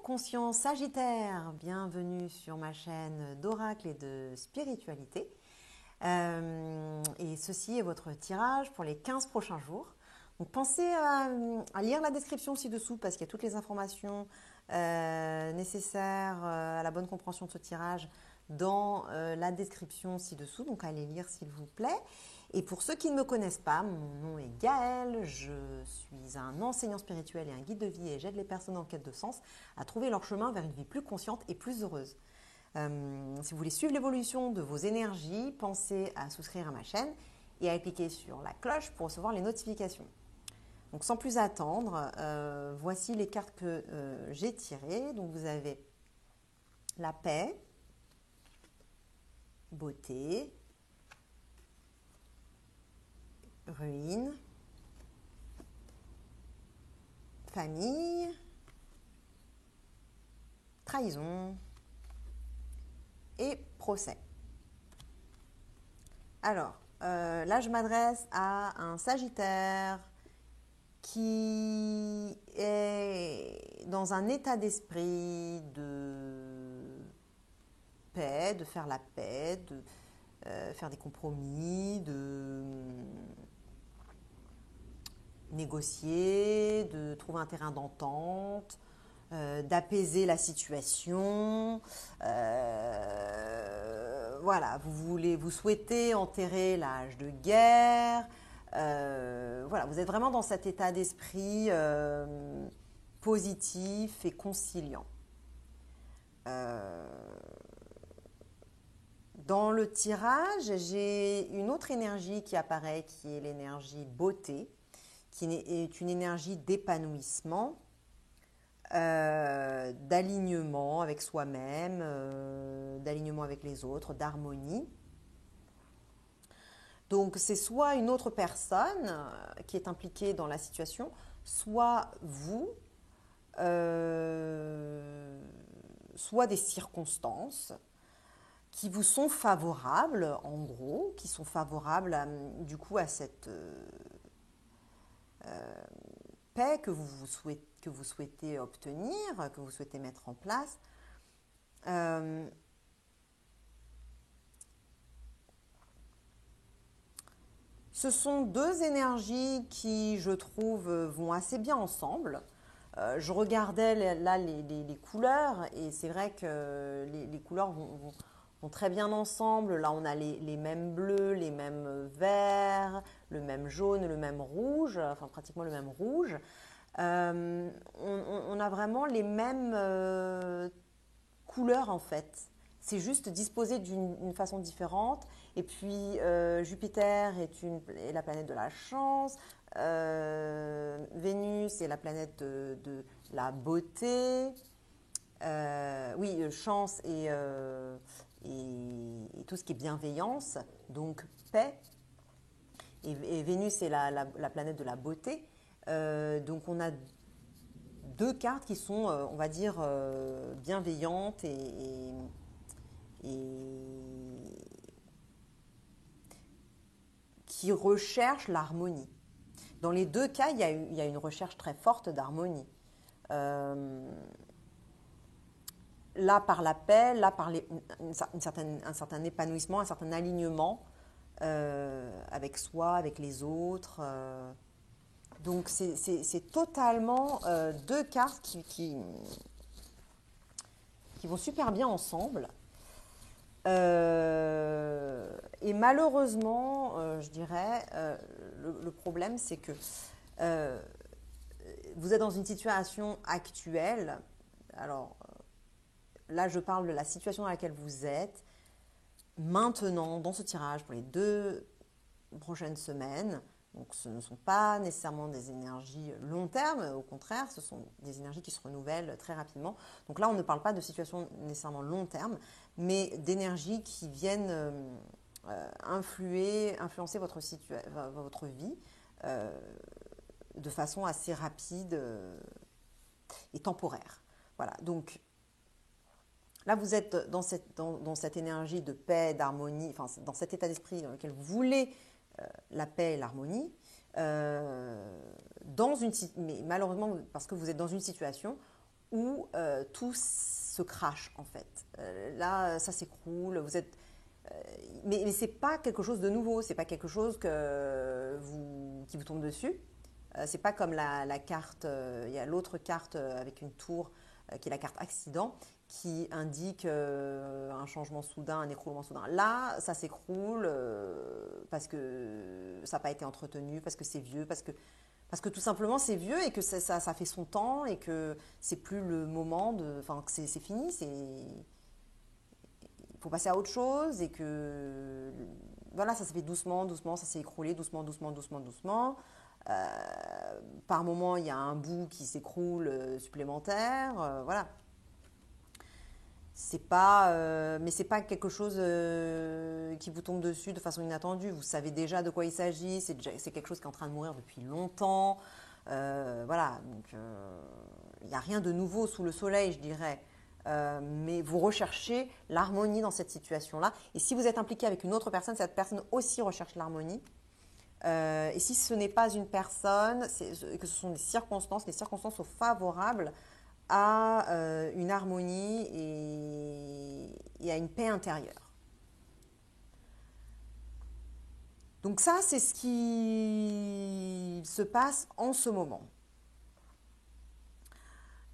conscient Sagittaire, bienvenue sur ma chaîne d'oracle et de spiritualité. Et ceci est votre tirage pour les 15 prochains jours. Donc pensez à lire la description ci-dessous parce qu'il y a toutes les informations nécessaires à la bonne compréhension de ce tirage dans la description ci-dessous. Donc allez lire s'il vous plaît. Et pour ceux qui ne me connaissent pas, mon nom est Gaëlle, je suis un enseignant spirituel et un guide de vie et j'aide les personnes en quête de sens à trouver leur chemin vers une vie plus consciente et plus heureuse. Si vous voulez suivre l'évolution de vos énergies, pensez à souscrire à ma chaîne et à cliquer sur la cloche pour recevoir les notifications. Donc sans plus attendre, voici les cartes que j'ai tirées. Donc vous avez la paix, beauté, ruine, famille, trahison et procès. Alors, là je m'adresse à un Sagittaire qui est dans un état d'esprit de paix, de faire la paix, de faire des compromis, de négocier, de trouver un terrain d'entente, d'apaiser la situation. Voilà, vous souhaitez enterrer l'âge de guerre. Voilà, vous êtes vraiment dans cet état d'esprit positif et conciliant. Dans le tirage, j'ai une autre énergie qui apparaît, qui est l'énergie beauté, qui est une énergie d'épanouissement, d'alignement avec soi-même, d'alignement avec les autres, d'harmonie. Donc c'est soit une autre personne qui est impliquée dans la situation, soit vous, soit des circonstances qui vous sont favorables, en gros, qui sont favorables du coup à cette paix que vous souhaitez obtenir, que vous souhaitez mettre en place. Ce sont deux énergies qui, je trouve, vont assez bien ensemble. Je regardais là les couleurs et c'est vrai que les couleurs vont très bien ensemble. Là, on a les mêmes bleus, les mêmes verts, le même jaune, le même rouge, enfin pratiquement le même rouge. On a vraiment les mêmes couleurs en fait. C'est juste disposé d'une façon différente. Et puis Jupiter est la planète de la chance. Vénus est la planète de la beauté. Oui, chance et tout ce qui est bienveillance, donc paix. Et Vénus est la planète de la beauté. Donc on a deux cartes qui sont, on va dire, bienveillantes et qui recherchent l'harmonie. Dans les deux cas, il y a une recherche très forte d'harmonie. Là par la paix, là par un certain épanouissement, un certain alignement avec soi, avec les autres. Donc c'est totalement deux cartes qui vont super bien ensemble. Et malheureusement, je dirais, le problème c'est que vous êtes dans une situation actuelle. Alors là, je parle de la situation dans laquelle vous êtes maintenant dans ce tirage pour les 2 prochaines semaines. Donc ce ne sont pas nécessairement des énergies long terme, au contraire, ce sont des énergies qui se renouvellent très rapidement. Donc là, on ne parle pas de situation nécessairement long terme, mais d'énergies qui viennent influencer votre vie de façon assez rapide et temporaire. Voilà, donc là, vous êtes dans cette énergie de paix, d'harmonie, enfin dans cet état d'esprit dans lequel vous voulez la paix et l'harmonie, mais malheureusement, parce que vous êtes dans une situation où tout se crache en fait. Là, ça s'écroule, vous êtes... mais ce n'est pas quelque chose de nouveau, ce n'est pas quelque chose qui vous tombe dessus. C'est pas comme la carte, il y a l'autre carte avec une tour qui est la carte accident qui indique un changement soudain, un écroulement soudain. Là, ça s'écroule parce que ça n'a pas été entretenu, parce que c'est vieux, parce que tout simplement c'est vieux et que ça fait son temps et que c'est plus le moment de, enfin que c'est fini, il faut passer à autre chose et que voilà, ça s'est fait doucement, doucement, ça s'est écroulé doucement, doucement, doucement, doucement. Par moment, il y a un bout qui s'écroule supplémentaire, voilà. Mais c'est pas quelque chose qui vous tombe dessus de façon inattendue. Vous savez déjà de quoi il s'agit. C'est quelque chose qui est en train de mourir depuis longtemps. Voilà, donc il n'y a rien de nouveau sous le soleil, je dirais. Mais vous recherchez l'harmonie dans cette situation-là. Et si vous êtes impliqué avec une autre personne, cette personne aussi recherche l'harmonie. Et si ce n'est pas une personne, que ce sont des circonstances, les circonstances sont favorables à une harmonie et à une paix intérieure. Donc ça, c'est ce qui se passe en ce moment.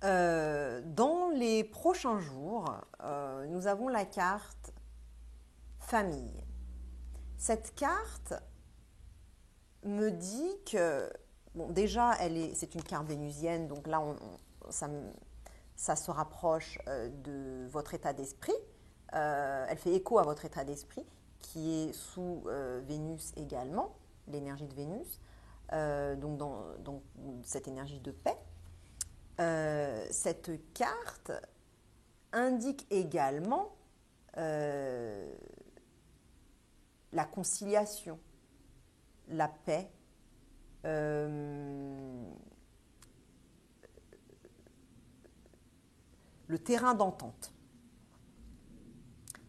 Dans les prochains jours, nous avons la carte famille. Cette carte me dit que, bon, déjà, c'est une carte vénusienne, donc là, ça se rapproche de votre état d'esprit. Elle fait écho à votre état d'esprit, qui est sous Vénus également, l'énergie de Vénus, donc dans cette énergie de paix. Cette carte indique également la conciliation, la paix, le terrain d'entente.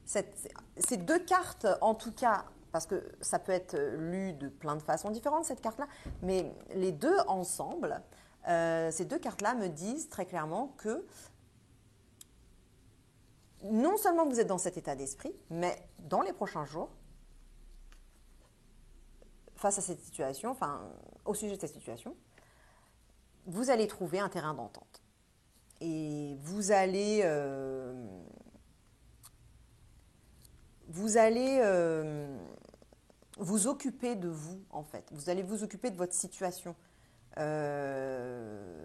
Ces deux cartes, en tout cas, parce que ça peut être lu de plein de façons différentes, cette carte-là, mais les deux ensemble, ces deux cartes-là me disent très clairement que non seulement vous êtes dans cet état d'esprit, mais dans les prochains jours, face à cette situation, enfin, au sujet de cette situation, vous allez trouver un terrain d'entente. Et vous allez vous occuper de vous, en fait. Vous allez vous occuper de votre situation.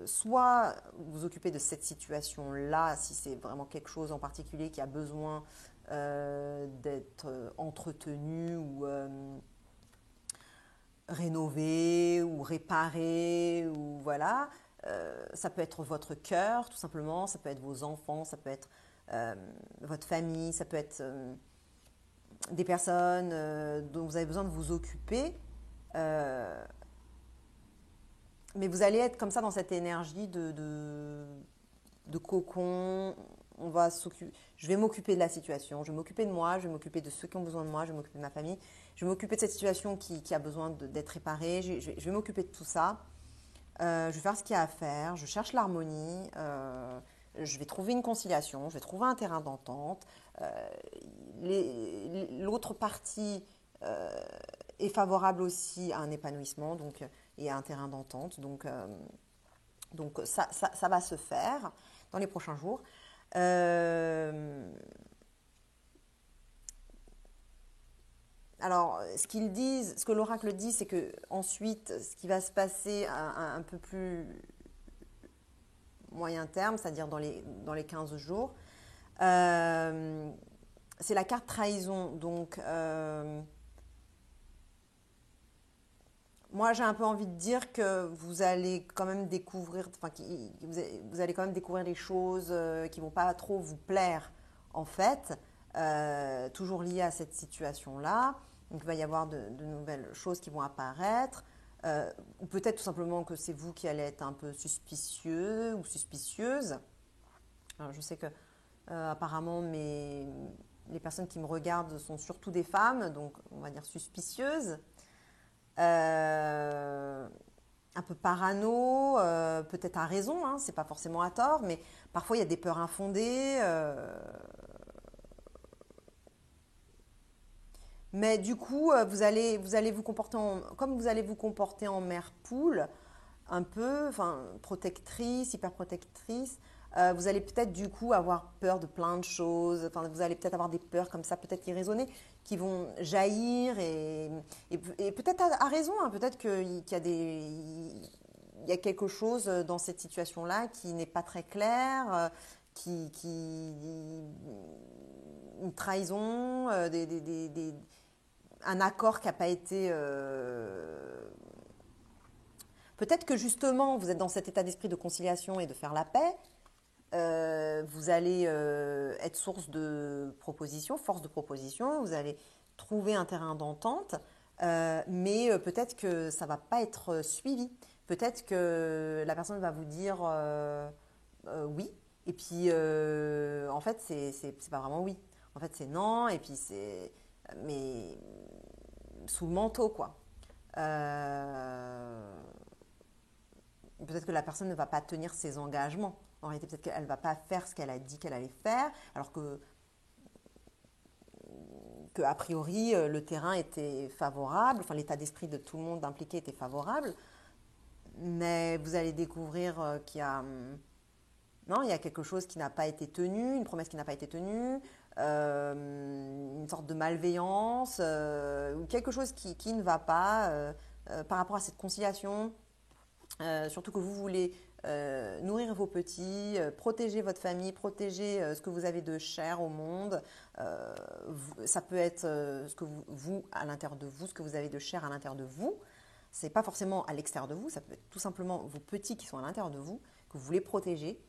Soit vous occupez de cette situation-là, si c'est vraiment quelque chose en particulier qui a besoin d'être entretenu ou rénové ou réparé, ou voilà. Ça peut être votre cœur, tout simplement, ça peut être vos enfants, ça peut être votre famille, ça peut être des personnes dont vous avez besoin de vous occuper. Mais vous allez être comme ça dans cette énergie de cocon. Je vais m'occuper de la situation, je vais m'occuper de moi, je vais m'occuper de ceux qui ont besoin de moi, je vais m'occuper de ma famille, je vais m'occuper de cette situation qui a besoin d'être réparée, je vais m'occuper de tout ça. Je vais faire ce qu'il y a à faire, je cherche l'harmonie, je vais trouver une conciliation, je vais trouver un terrain d'entente. L'autre partie est favorable aussi à un épanouissement et à un terrain d'entente. Donc ça va se faire dans les prochains jours. Alors, ce que l'oracle dit, c'est que ensuite, ce qui va se passer un peu plus moyen terme, c'est-à-dire dans les 15 jours, c'est la carte trahison. Donc, moi, j'ai un peu envie de dire que vous allez quand même découvrir, enfin, vous allez quand même découvrir des choses qui vont pas trop vous plaire, en fait, toujours liées à cette situation-là. Donc, il va y avoir de nouvelles choses qui vont apparaître. Ou peut-être tout simplement que c'est vous qui allez être un peu suspicieux ou suspicieuse. Alors, je sais que apparemment les personnes qui me regardent sont surtout des femmes, donc on va dire suspicieuses. un peu parano, peut-être à raison, hein, c'est pas forcément à tort, mais parfois il y a des peurs infondées. Mais du coup, vous allez vous comporter comme vous allez vous comporter en mère poule, un peu, enfin, protectrice, hyper protectrice. Vous allez peut-être du coup avoir peur de plein de choses. Enfin, vous allez peut-être avoir des peurs comme ça, peut-être irraisonnées, qui vont jaillir et peut-être à raison. Hein, peut-être qu'il y a il y a quelque chose dans cette situation-là qui n'est pas très clair, une trahison, un accord qui n'a pas été. Peut-être que justement, vous êtes dans cet état d'esprit de conciliation et de faire la paix. Vous allez être source de propositions, force de proposition. Vous allez trouver un terrain d'entente, mais peut-être que ça ne va pas être suivi. Peut-être que la personne va vous dire oui, et puis en fait, c'est pas vraiment oui. En fait, c'est non, et puis c'est. Mais sous le manteau, quoi. Peut-être que la personne ne va pas tenir ses engagements. En réalité, peut-être qu'elle ne va pas faire ce qu'elle a dit qu'elle allait faire, alors que a priori, le terrain était favorable, enfin l'état d'esprit de tout le monde impliqué était favorable, mais vous allez découvrir qu'il y a, non, il y a quelque chose qui n'a pas été tenu, une promesse qui n'a pas été tenue, une sorte de malveillance, ou quelque chose qui ne va pas par rapport à cette conciliation. Surtout que vous voulez nourrir vos petits, protéger votre famille, protéger ce que vous avez de cher au monde. Ça peut être ce que vous, à l'intérieur de vous, ce que vous avez de cher à l'intérieur de vous. Ce n'est pas forcément à l'extérieur de vous, ça peut être tout simplement vos petits qui sont à l'intérieur de vous, que vous voulez protéger,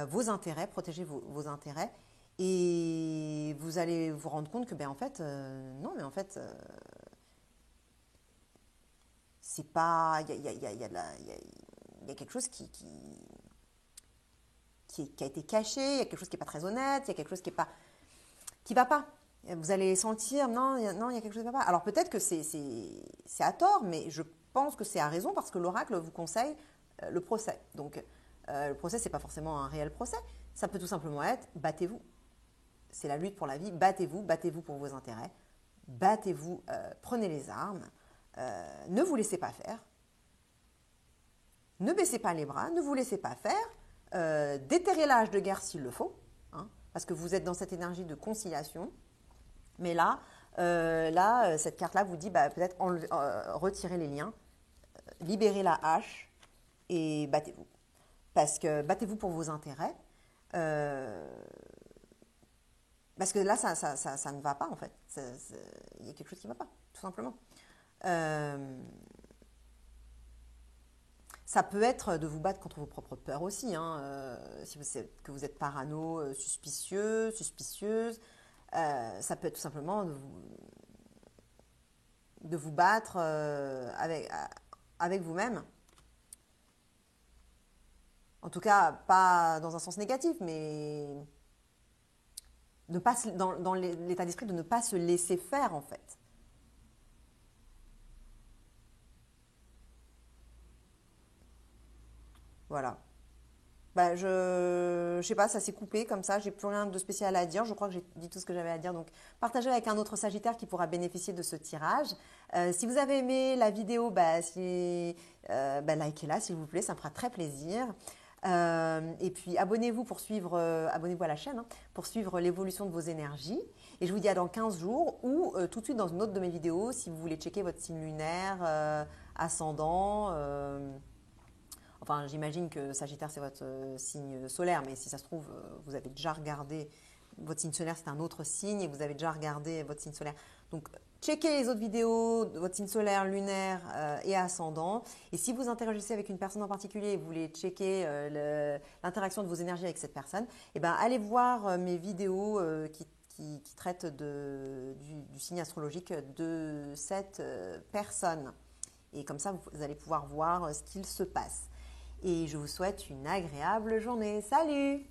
vos intérêts, protéger vos intérêts. Et vous allez vous rendre compte que, ben, en fait, non, mais en fait, c'est pas. Il y a quelque chose qui a été caché, il y a quelque chose qui n'est pas très honnête, il y a quelque chose qui va pas. Vous allez sentir, non, non, il y a quelque chose qui ne va pas. Alors peut-être que c'est à tort, mais je pense que c'est à raison parce que l'oracle vous conseille le procès. Donc le procès, ce n'est pas forcément un réel procès. Ça peut tout simplement être, battez-vous. C'est la lutte pour la vie, battez-vous pour vos intérêts. Battez-vous, prenez les armes, ne vous laissez pas faire. Ne baissez pas les bras, ne vous laissez pas faire, déterrez l'âge de guerre s'il le faut, hein, parce que vous êtes dans cette énergie de conciliation. Mais là, cette carte-là vous dit peut-être retirez les liens, libérez la hache et battez-vous. Parce que battez-vous pour vos intérêts. Parce que là, ça ne va pas en fait. Il y a quelque chose qui ne va pas, tout simplement. Ça peut être de vous battre contre vos propres peurs aussi, hein, si vous êtes parano, suspicieux, suspicieuse. Ça peut être tout simplement de vous battre avec vous-même. En tout cas, pas dans un sens négatif, mais dans l'état d'esprit de ne pas se laisser faire en fait. Voilà. Je sais pas, ça s'est coupé comme ça, j'ai plus rien de spécial à dire. Je crois que j'ai dit tout ce que j'avais à dire. Donc, partagez avec un autre Sagittaire qui pourra bénéficier de ce tirage. Si vous avez aimé la vidéo, likez-la s'il vous plaît, ça me fera très plaisir. Et puis, abonnez-vous abonnez-vous à la chaîne pour suivre l'évolution de vos énergies. Et je vous dis à dans 15 jours ou tout de suite dans une autre de mes vidéos si vous voulez checker votre signe lunaire, ascendant. Enfin, j'imagine que Sagittaire, c'est votre signe solaire, mais si ça se trouve, vous avez déjà regardé votre signe solaire, c'est un autre signe, et vous avez déjà regardé votre signe solaire. Donc, checkez les autres vidéos de votre signe solaire, lunaire et ascendant. Et si vous interagissez avec une personne en particulier et vous voulez checker l'interaction de vos énergies avec cette personne, allez voir mes vidéos qui traitent du signe astrologique de cette personne. Et comme ça, vous allez pouvoir voir ce qu'il se passe. Et je vous souhaite une agréable journée. Salut!